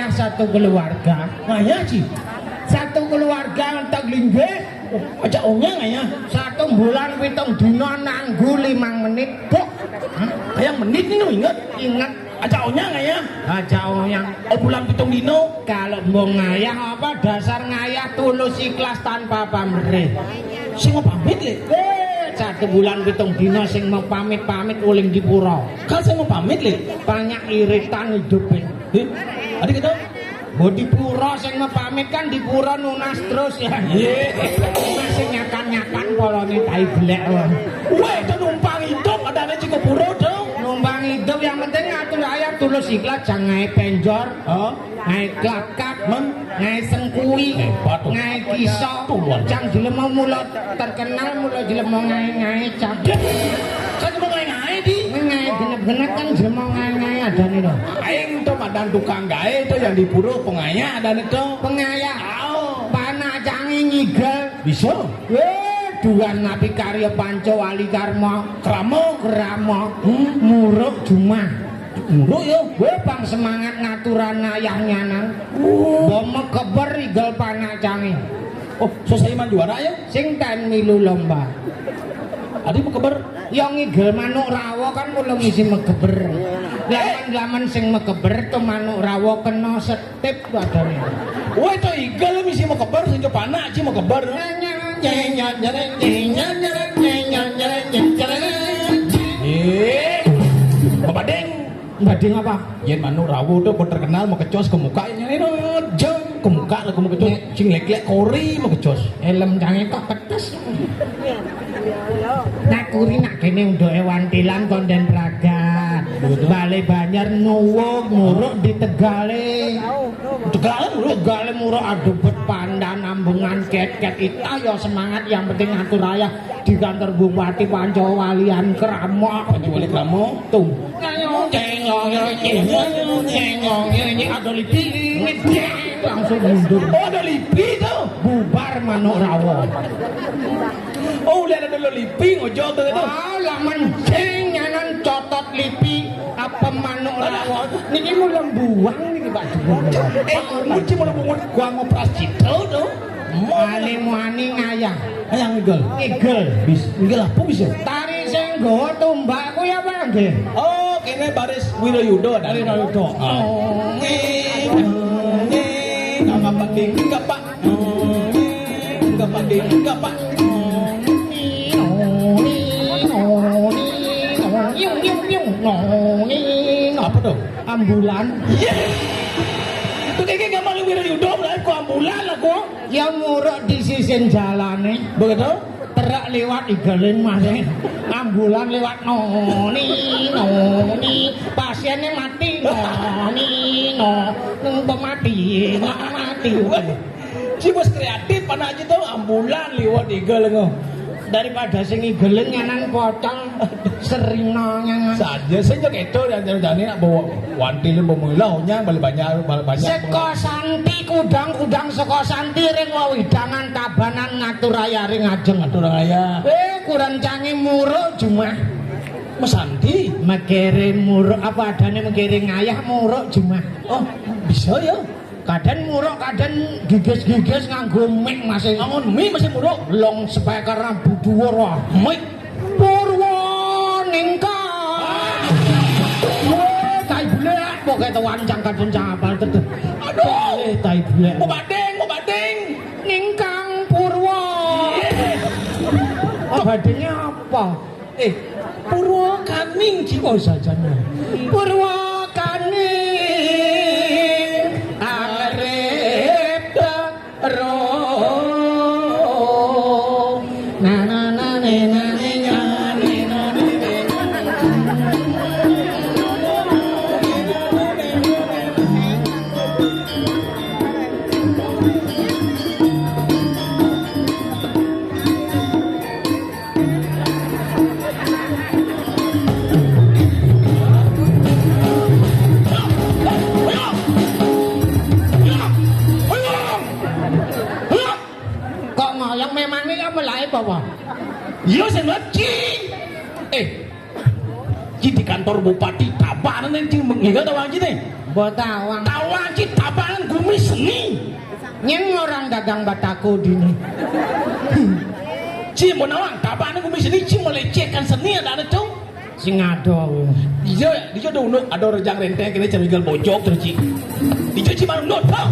ngayah satu keluarga. Ngayah sih. Satu keluarga entek linggih. Aja ongnya ngayah. 1 bulan 7 dina nanggu 5 menit. Bok. Kayak menit nih inget. Ingat Aja ongnya ngayah. aja yang Bulan 7 dino. kalau mau ngayah apa dasar ngayah tulus ikhlas tanpa pamrih. Sing mau pamit le. 1 bulan 7 dina sing mau pamit-pamit uling di pura. Kan sing mau pamit le. Banyak iritan hidupnya. Adik kita. Di pura sing mau pamit kan di pura nunas terus ya. Masih nyakan-nyakan polone tai belek wong. Wah, itu numpang hidup adane cukup puro dong. Numpang hidup yang penting ngatur ayah tulus ikhlas jangan ngai penjor. Oh, Ngai klakak, ngai sengkui, ngai kisah, cang jelema mula terkenal mula jelema ngai cang. kan cuma ngai di. Ngai genep-genep kan jelema ngai ada nih dong. Aing tuh madan tukang gawe itu yang di puro pengaya ada itu. Pengaya, panah cangi nyigel. Bisa. Duan nabi karya panco wali karma, Kramo. muruk jumah. Muruk ya. Gue bang semangat ngaturan ayahnya nang. Bome keber igel panah cangi. Oh, selesai man juara ya. Sing ten milu lomba. Adik mau keber. Yang igel manuk rawa kan mula ngisi megeber. Laman-laman sing megeber tuh manuk rawa kena setip adane. Wah, itu igel misi mau keber sing kepana aja mau keber. Bapak Deng. Bading apa? Yen manuk rawo tuh terkenal mau kecos ke muka ini jeng ke muka lah mau kecos sing lek-lek kori mau kecos. Helm cange kok ketes. Nak kuri nak kene unduke wantilan konden pragat. Bale Banjar nuwuk muruk di Tegale. Tegale muruk adubet pandan ambungan ket-ket ita ya semangat yang penting ngatur ayah di kantor Bupati Pancawalian Kramo. Pancawali Kramo tuh. Ada lipi langsung mundur. Oh, ada lipi tuh. Bubar manuk rawa. Oh, lihat ada lipi ngojol tuh itu. Laman jeng nyanan cotot lipi apa manuk rawa. Niki mau lembuang niki Pak. Muci mau lembuang gua mau prascito tuh. Muani ngayah. Ayang igel. Igel apa bisa? Tari sing nggawa tumbak ku ya Pak nggih. Oh, kene baris Wirayuda dari Wirayuda. Enggak penting enggak Pak. Enggak penting enggak Pak. Apa tuh? Ambulan. Itu kayak gak malu Wirayuda lah, kok ambulan lah kok. Ya muruk di sisi jalane. Begitu? Terak lewat igelin masih. Ambulan lewat noni. Pasiennya mati noni. Mati. Si bos kreatif mana aja tuh ambulan lewat igel nggak. Daripada sing igelin nyanan pocong serinanya saja saja itu dan jadi nak bawa wantil bawa launya balik banyak seko santi kudang seko santi ring widangan tabanan ngatur raya ring ajeng ngatur raya kurang canggih muruk cuma mesanti mekere muruk apa adanya mekere ngayah muruk cuma oh bisa ya kadang muruk kadang giges nganggo mic masih ngangon mic masih muruk long speaker rambut dhuwur mic Purwoning tai blek pokoke wancang kancang apal tetep aduh tai blek mau badeng ningkang Purwo badengnya apa Purwo Kaning oh sajane Purwo Kaning iya saya ngaji di kantor Bupati tapanan yang cing mengikat tawang cing Mbok tawang. tawang cing tapanan kumis seni Nyeng orang dagang batako dini. cing mau nawang tapanan kumis seni cing melecehkan seni ada tuh Sing ado. dia tuh untuk ada rejang renteng kini cerigal bojok terus cing dia cing baru not tau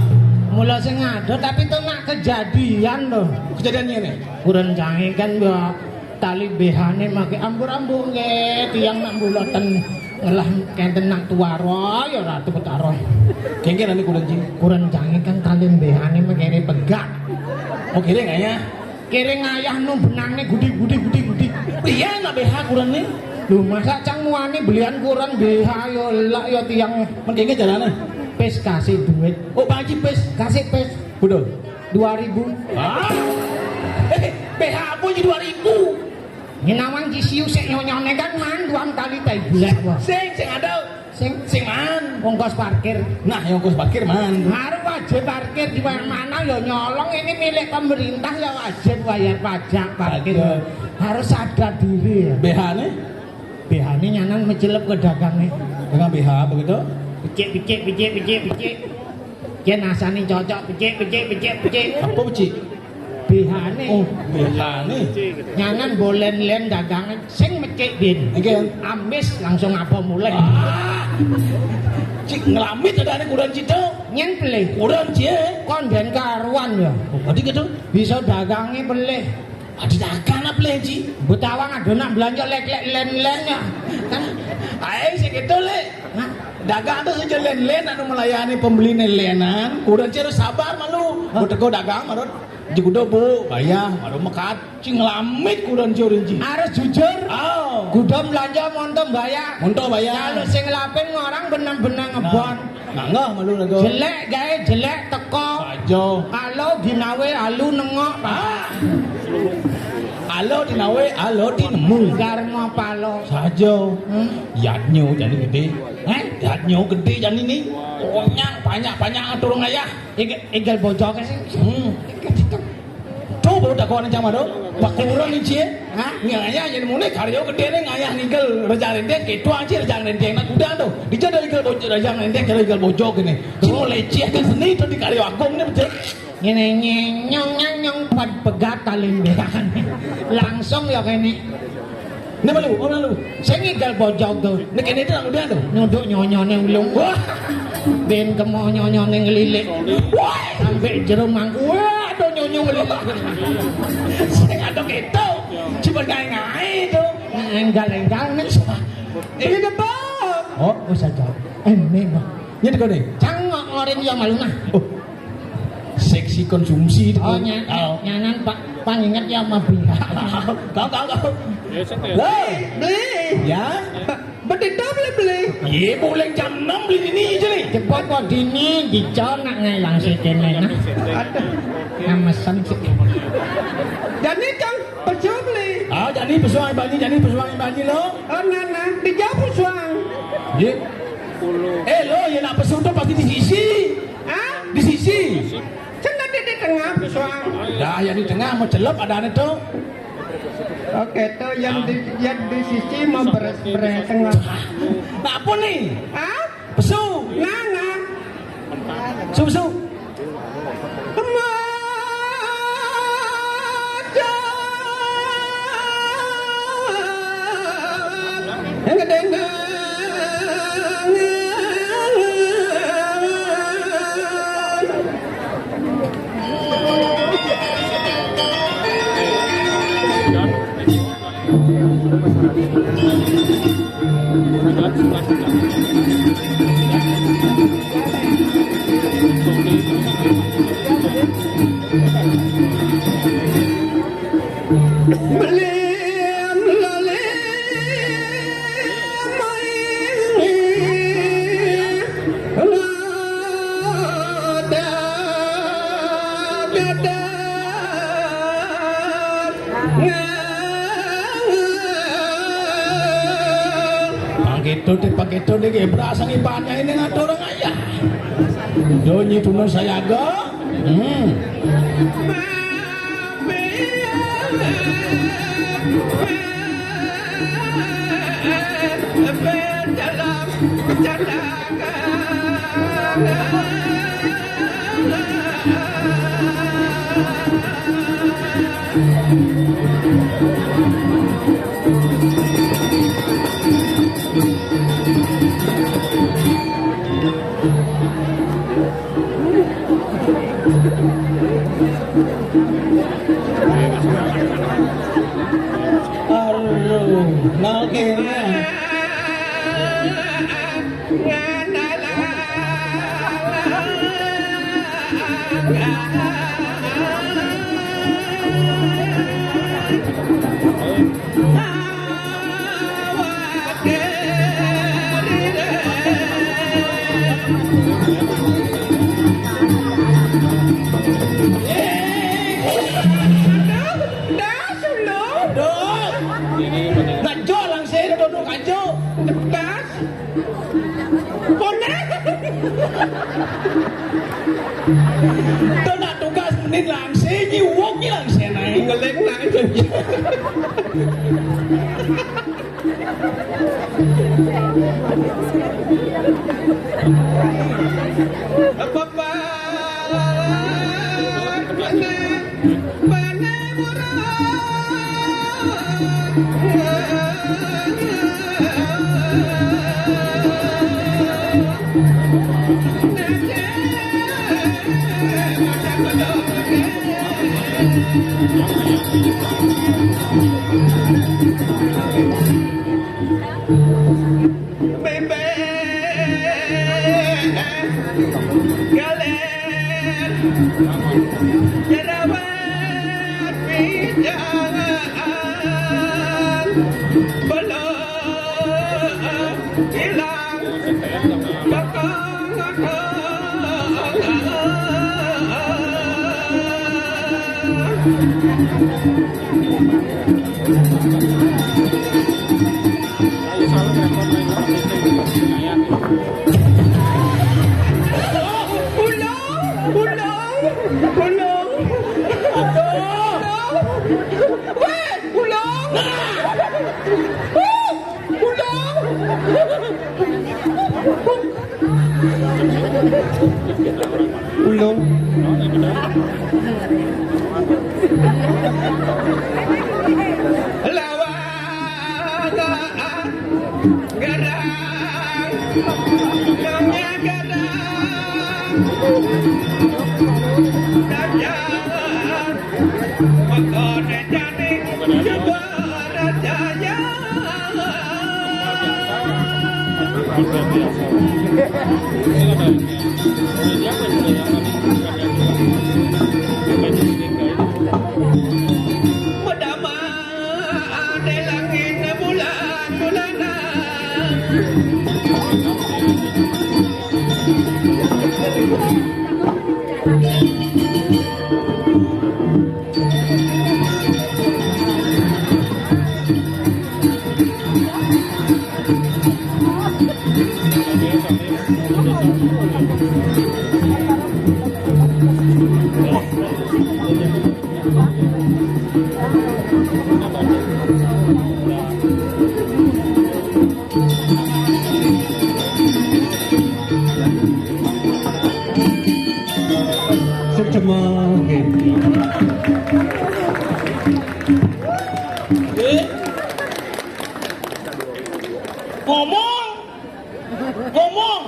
Mula sing ado tapi itu nak kejadian loh. kejadiannya nih Kurang jange kan ya tali behane make ambur-ambur nge tiyang nak buloten ngelah kenten nak tuwaro ya ora tepetaro. kengke nanti kurang cing Kurang jange kan tali behane make pegat. oh kira nggak ya Kere ngayah nu benangne gudi. iya nggak BH kurang nih Lho masa cang muani belian kurang BH yo lak yo tiyang mengkengke jalannya pes kasih duit. oh bang cing pes Kasih pes udah 2000. ah BH apa jadi 2000 Nyenawang cisiu sik nyonyone kan manduan kali tai golek wae. sing ada sing man Ongkos parkir. nah yang ongkos parkir man Harus wajib parkir di mana ya nyolong ini milik pemerintah ya wajib bayar pajak parkir. Pajak. Harus sadar diri ya. BH nih BH ini nyanan mencelep ke dagangnya. dengan BH begitu Picik. Yen asane cocok picik. apa beci BH ini oh BH nih nyanan bolen-len dagangnya sing mecik bin. oke Amis langsung apa mulai. cik ngelamit ada nih kurang cito Nyen pelih. kurang cie Konden karuan ya. oh tadi gitu Bisa dagangnya pelih. ada dagang apa lagi Butawang ada nak belanja lek-lek len-len ya. Kan ayo sih gitu le Hah? dagang tuh saja len-len anu melayani pembeli lenan kurang cie harus sabar malu Hah? teko dagang marut jikudo bu bayar marut mekat cing ngelamit kurang cie orang cie Harus jujur. oh Kudu belanja montok bayar. untuk bayar Kalau sing lapin orang benang-benang ngebon. nah enggak malu lagu Jelek gawe jelek teko. sajo Halo dinawe alu nengok. alo dinawe alo dinemu Karma palo. sajo yatnyo jadi gede Eh? yatnyo gede jadi ini pokoknya banyak turun ayah Igal bojoke sing. coba udah kawan sama do bakuran nih cie Hah? ngayah jadi mulai karyo gede nih ngayah ninggal rejang renteng ketua aja rejang renteng nak udah do dijada ninggal bojok rejang renteng kira ninggal bojok ini cuma leceh kan seni itu di karyo agung ini betul Ngene nyong pegat tali bekan. Langsung ya kene. ini malu Sing igal bojok tuh. ini kene itu udah do Nunduk nyonyone ulung. Wah. Ben kemo nyonyone ngelilik. wah Sampai jero mangku. Wah, do nyonyo ngelilik. sing ada gitu cuma ngai itu Enggal-enggal nek. Ini debak. oh Wis aja. Ini mah. ini kau deh Cangok ngorin ya malu nah. oh seksi konsumsi itu Oh nyanan Pak panginget ya mah biha. kau beli ya Betita beli. iya boleh jam 6 beli ini aja nih Cepot kok dini dicon nak ngelang sikene nah. Aduh. Ngamesan sih. Jadi Kang pejo beli. ah jadi pesuang bani lo Oh nana dijawab suang. iya lo ya nak pesu tuh pasti di sisi Ah? di sisi Cenah di tengah suang. dah yang di tengah mau celep ada ane tuh Oke tuh yang di sisi mau beres tengah. nah apa nih Ah? pesu Nana. pesu Paketo deh kayak berasa nih banyak ini nggak orang ayah. Donyi tuno saya agak. Nah, kayaknya tôi nak tugas menit langsung jiwok ni langsung naik ngeleng langsung apa apa jerawat pijangan belum hilang ulung lawan garang namanya garang dan jalan makanya jadi coba jaya Madama ada langit ngomong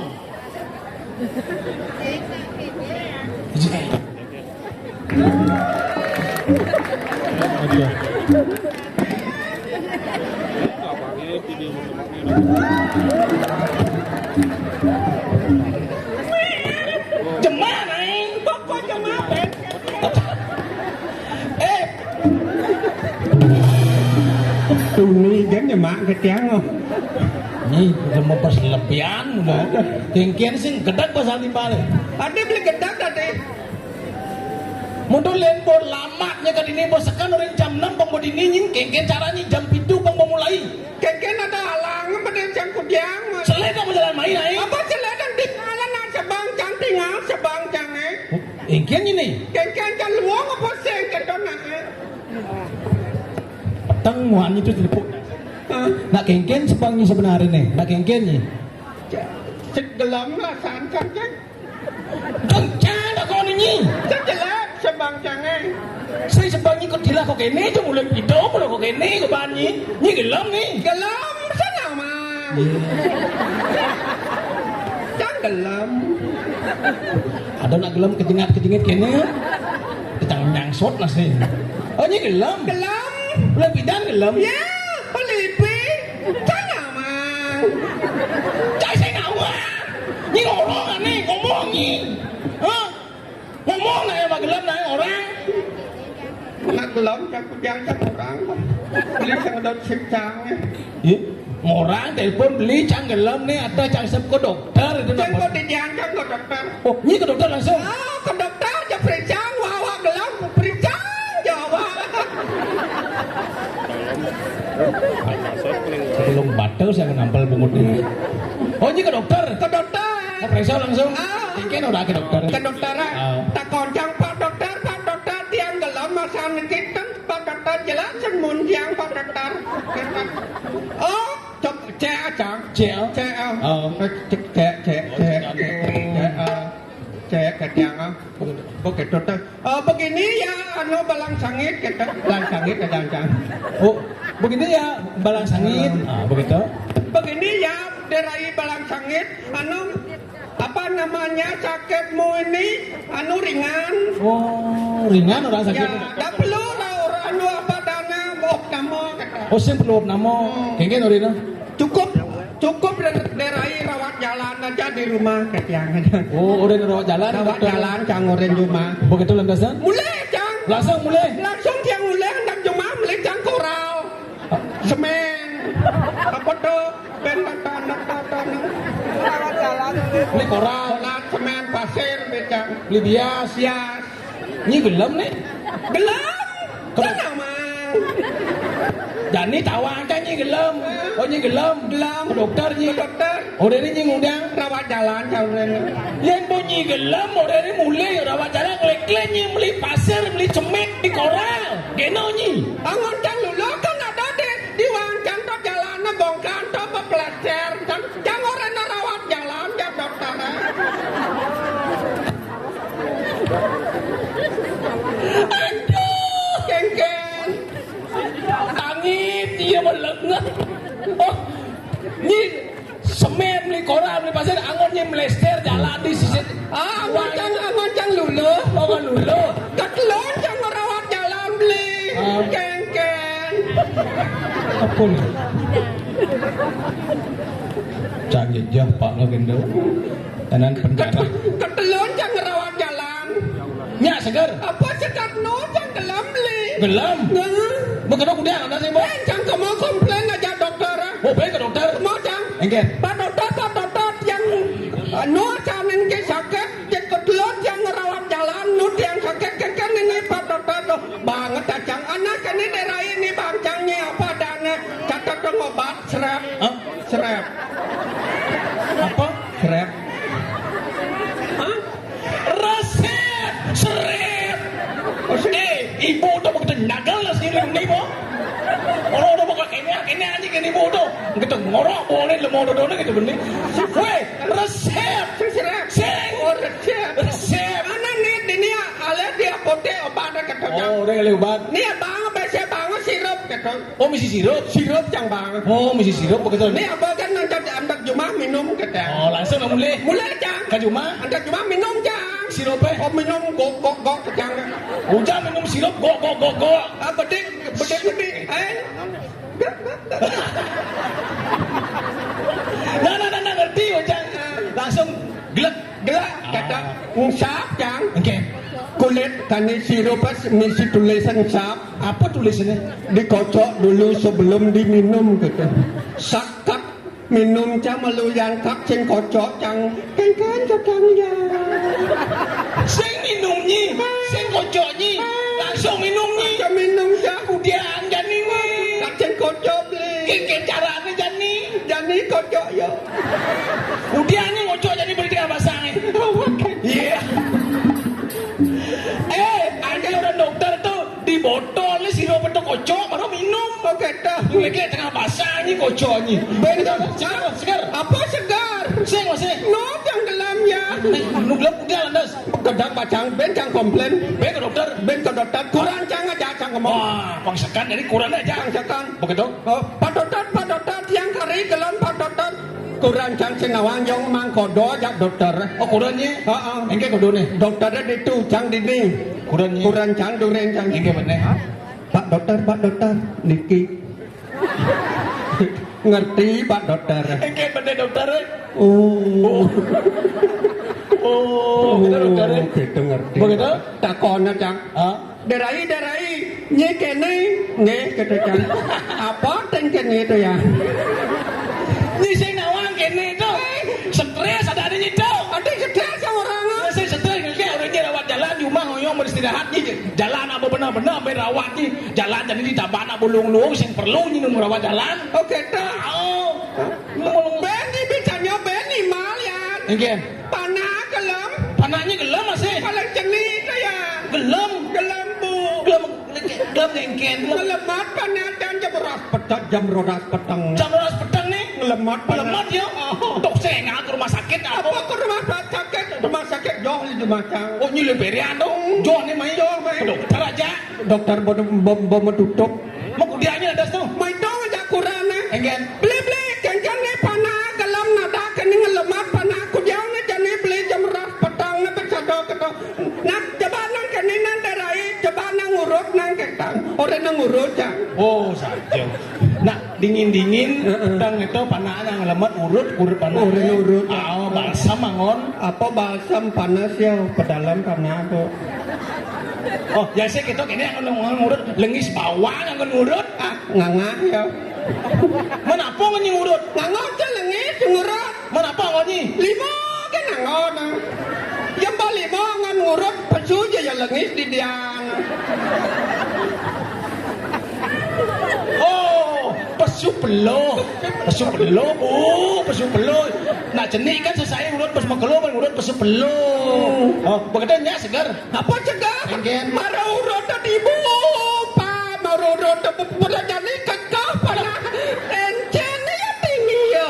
jemaah naik pokok jemaah Tuni đến nhà mạng cái tráng không? Ini cuma pas lebihan mau. Kengkian sing gedak pasal timbal. Ada beli gedak tadi. Mundur lembor lamaknya kan ini bos sekan orang jam 6 bang mau diningin kengkian caranya jam 7 bang mau mulai. Kengkian ada halangan pada jam kudiang. Selain kamu jalan main ay. Apa selain dan tinggalan sebang cang tinggal sebang cang Kengkian ini. Kengkian kan luang apa sih ketona. Petang muan itu telepon. Nak kengken sebangnya sebenarnya nih. Nak kengkennya. Segelam lah sancan cang. Kencang tak kau ni. Segelam sebang cangan. Saya sebangnya kau dilah kau kene tu mulai hidup mulai kau kene kau banyi. Ni gelam ni. Gelam sana mah. Cang gelam. Ada nak gelam kejengit kene. Ketang nyangsot lah sih. Oh ni gelam. Gelam. Lebih dan gelam. Ya, pelipi. Sana mah. Cai saya ngawak. Ni orang ni ngomong ni. Hah? Ngomong nak yang gelam nak orang. Nak gelam cang kujang cang orang. Beli cang dot sip cang. Ya. Orang telefon beli cang gelam ni atau cang sep ke dokter itu nak. Cang kau dijang cang kau dokter. Oh, ni ke dokter langsung. Ah, ke dokter je periksa wawak gelam periksa jawab. Sebelum batal saya menampal bungut ni. Oh, ni ke dokter. Ke dokter. Periksa langsung. Ah. Mungkin udah ke dokter. Ke dokter tak koncang pak dokter tiang gelam masa kita pak dokter jelasin mun tiang pak dokter. Oh, cok cek cang. Cek. Cek. Oh. Cek ke tiang Oke dokter. Begini ya anu balang sangit kita. Balang sangit ke jancang. Oh, begini ya balang sangit. Ah, begitu. Begini ya derai balang sangit anu apa namanya sakitmu ini anu ringan. Oh, ringan orang sakit. Ya, tak perlu lah orang anu apa dana boh nama kata. Oh, sih perlu nama. Kengken orang Cukup derai rawat jalan aja di rumah ketiang aja. Oh, orang rawat jalan. Rawat jalan cang orang rumah. Begitu lantasan? Mulai cang. Langsung tiang mulai hendak rumah mulai cang koral. Semen. Apa tuh? Bentatan. Rawat jalan. Beli koral. Semen pasir becang. Beli bias. Bias. Ni gelam ni. Gelam. Kenapa? Kenapa? Jani tawang kan ni gelam. Oh ni gelam. Ke dokter ni. Orang ni ngundang Rawat jalan jalan. yang bunyi gelam orang ni mulai rawat jalan klek-klek ni beli pasir beli cemik di koral. Geno ni. Angon cang lulu kan ada di wang cang to jalan bongkan to pelajar cang orang rawat jalan ya dokter. Aduh, kengken. Tangit dia melengat. Oh, ni semen beli koral beli pasir angonnya melester jalan di sisi. Angon cang lulu. Angon lulu. Ketelon cang rawat jalan beli. Kengken. Apa ni? Canggih jah Pak Ngagendo. Tanan penjara. Ketelon cang rawat jalan. Nyak segar. Apa sekat no cang gelam beli. Gelam. Begitu kuda ada sih, Bos. Cang kamu komplain aja dokter. Oh, baik ke dokter. Mau cang. Engken. Pak dokter yang no cang yang sakit, yang ketelon yang rawat jalan, no yang sakit kan ini Pak dokter banget cang. Anak ini daerah ini bang cangnya apa dana catat dong obat serap. Hah? Serap. Apa? Serap. Hah? Resep. Serep. Ibu tu begitu nagal lah sini ni, Bos. Orang tu bukan kene anjing ibu tu. Kita ngorok boleh lemah dodo gitu benih. Weh, resep. Serap. Oh resep. Anak ni dia alat dia pote obat kata. Oh, dia kali ubat. Ni bang biasa bang sirup kata. Oh, misi sirup. Sirup cang bang. Oh, misi sirup begitu. Ni apa kan nanti anda cuma minum kata. Oh, langsung nak mulai. Mulai cang. Kan cuma Anda cuma minum cang. sirup Oh minum gok cang. Hujan minum sirup go. Bedik. Nah, ngerti hujan. Langsung gelap. Kata ngusap cang. Oke. Kulit tani sirup misi tulisan sap. Apa tulisannya? Dikocok dulu sebelum diminum gitu. Sakat minum cang meluyan kak cing kocok cang. Kan cang ya. Sing minumnya, sing kocoknya, langsung minumnya. Cang minum cang. Kemudian jani we. Kak cing kocok beli. Kiki caranya jani. Jani kocok ya. Kemudian ni ngocok jani beli dengan basahnya. Iya. Ada orang dokter tu di botol ni sirup itu kocok baru minum. Oh kata. Lagi tengah basahnya nyi koconyi. Ben Segar. apa segar? Sing masih. No yang dalam ya. Nu gelap udah landas. Kedang bacang ben cang komplain. Ben ke dokter. Ben ke dokter kurang cang aja cang ngomong. Wah, pangsakan jadi kurang aja. Pangsakan. Begitu. Oh, Pak dokter yang kari gelam Pak dokter. Kurang cang singawang yang mang kodo jak dokter. Oh, kurangnya. Heeh. Engke kodo nih. Dokternya di tu cang di ni. Kurangnya. Kurang cang dureng cang. Engke bener. Pak dokter niki. Ngerti Pak dokter. Engke bener dokter. Oh. Oh, kita dokter. Gitu ngerti. Begitu? Takona cang. Hah? Derai nye kene nge gitu cang. Apa ten kene itu ya? Ni sing nawang kene itu. Stres ada adanya itu. Ada stres yang orang. Saya stres kayak orangnya rawat jalan di rumah ngoyong beristirahat ni jalan apa benar-benar berawat ni jalan jadi di tabana bulung-bulung sing perlu ni merawat jalan. Oke dah. Oh. Ngomong Beni bicaranya Beni mal ya. engke. Panah gelam. Panahnya gelem masih. Paling ceni itu ya. Gelem. Gelam bu. Gelem engken. Ngelemat panah dan jam rodas petang. Jam rodas petang ni. Ngelemat panah. Lemat ya. Dok saya ngak ke rumah sakit Apa ke rumah sakit? Rumah sakit jauh di macam. Oh nyi leberian dong. Jauh ni mai. Jauh mai. Dokter aja. Dokter bom tutup. Mau kudianya ada tu. Mai dong aja kurang ni. Engken. Beli kencan ni panah gelam nada kini ngelemat panah kudiang ni jadi beli jam rodas petang ni bersadok keto. Nak coba nang kini nang terai. Coba nang urut nang ketang. Orang nang urut ya. Oh saja. Nah dingin tang itu panah yang lemat urut panah. Urut. Oh balsam mangon. Apa balsam panas ya pedalam panah tu. Oh biasa kita kini akan ngurut lengis bawang akan ngurut. Nganga ya. Mana apa ngani ngurut? Nganga je lengis ngurut. Mana apa ngani? Lima kan nganga na. Yang balik mo ngan ngurut pesu je yang lengis di dian. Oh pesu pelo bu pesu pelo. Nak jenik kan selesai ngurut pesu pelo kan ngurut pesu pelo. Oh begitu segar. Apa cegah? Engken. Marah urut tadi bu. Pa marah urut pula jadi kekah panah. Encen ya tinggi ya.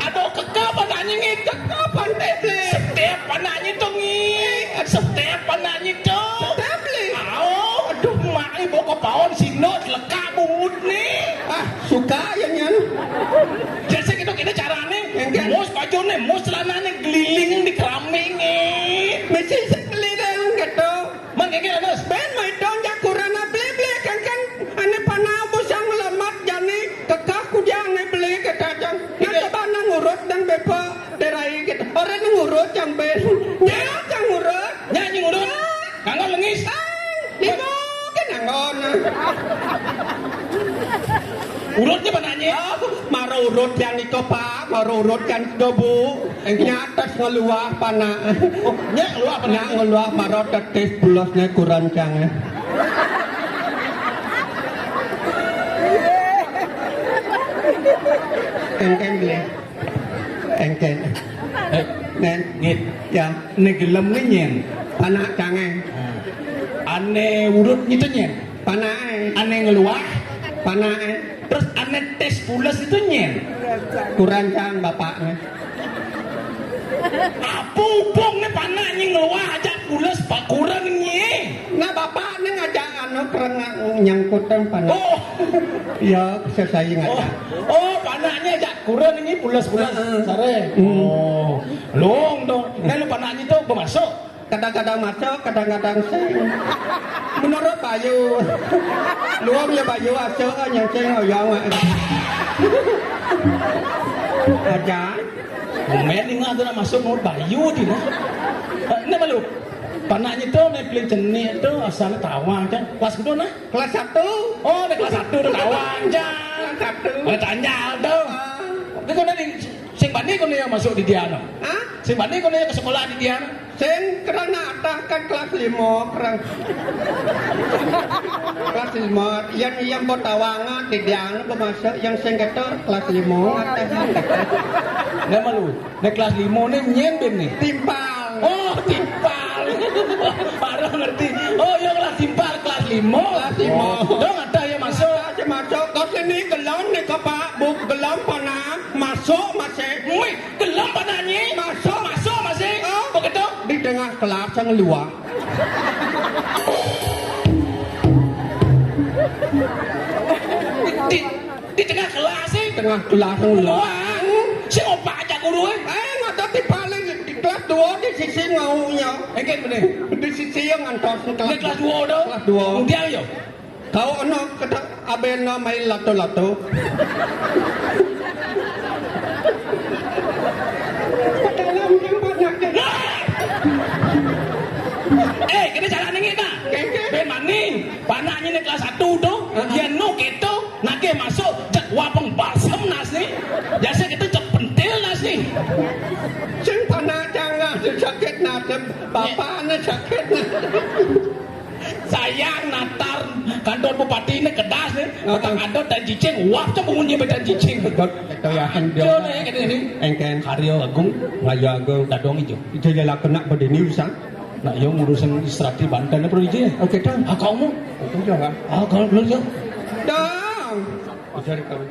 Aduh kekal panahnya ngit. Kekah pandai beli. Setiap panahnya itu ngit. Setiap panahnya itu. Pandai beli. Oh, aduh mak ni bawa ke pawon sinut lekak bungut ni. Suka ya nyan. Jadi kita caranya. Engken. Mus baju ni, mus celana ni geliling di keramik ni. Mesti sekali dah gitu. Man kaya anas. Ben mai dong jak kurana beli kan ane panah busang lemat jani kekah ku jangan beli kata jang. Nak coba nang urut dan bepa derai gitu. Orang nang urut jang ben. Nya jang urut. Nyanyi ngurut. Kanggo lengis. Limo kan nangon. Urutnya panahnya. Maro urut yang itu pak, maro urut yang itu bu. Nyatas ngeluah panah. Oh, nyak lu apa Nyak ngeluah maro tetes bulosnya kurang cang. Engken beli. Engken. Nen. Ngit. Ya. Ni gelem ni nyen. Panah cangen. Ane urut itu nyen. Panah Ane ngeluah. panah Terus ane tes pulas itu nyen. kurang cang bapaknya. Apa hubungnya panahnya ngeluah aja pulas pak kurang nye. Nah bapaknya ngajak anu kerana nyangkutan panah. Oh. Ya selesai ngajak. Oh, panahnya aja kurang ini pulas-pulas. Sare. Oh. Long dong. Nah lu panahnya itu bermasuk. Kadang-kadang masuk, kadang-kadang sing. Menurut Bayu, luang ya Bayu masuk yang sing oyong. Aja. Bumen ini nggak ada masuk mau Bayu tidak. Ini malu. Panahnya itu nih pilih jenis itu asal tawang kan. Kelas kedua nah? Kelas 1. Oh, nih kelas 1 udah tawang aja. Kelas 1. Tanya dong. Ini kau nanti sing bani kau yang masuk di Diana. Hah? Sing bani kau yang ke sekolah di Diana. Sing kerana atas kan kelas 5 kerang. Kelas 5 yang buat tawangan di Diana masuk yang sing kata kelas 5 atas. Nah malu. Nih kelas 5 nih nyen ben nih. Timpal. Oh, timpal. Baru ngerti. Oh, yang kelas timpal kelas 5. Kelas 5. Dong ada yang masuk. Masuk kau sini gelon nih kau pak tengah kelas yang luar. Di tengah kelas sih. Tengah kelas yang luar. Si opak aja guru Nggak tahu di paling di kelas 2 di sisi ngaunya. Engke bener. Di sisi yang antos Di kelas kelas 2 dah. Kelas 2. Dia yo. Kau anak kata abena main lato-lato. Dalam yang banyak deh. Kita jalan ini tak? Keke. Ben maning. Panaknya ni kelas 1 tu. Dia no keto. Nak ke masuk cek wapeng balsam nas ni. Biasa kita cek pentil nas ni. Sing panah jangan sakit nasib. Bapak na sakit na. Sayang natar kantor bupati ni kedas ni. Otak adot dan cicing. Wap tu bunyi bedan cicing. Ito yahan dia. Jo ni kata ni. Engken. Karyo agung. Ngayo agung. Dadong hijau. Itu jalan kena pada news ah. Nak yo ngurusin istrati Banten perlu hijau. Okey dah. Ah kau mu? Itu jangan. Ah kau belum yo. Dah. Cari kau.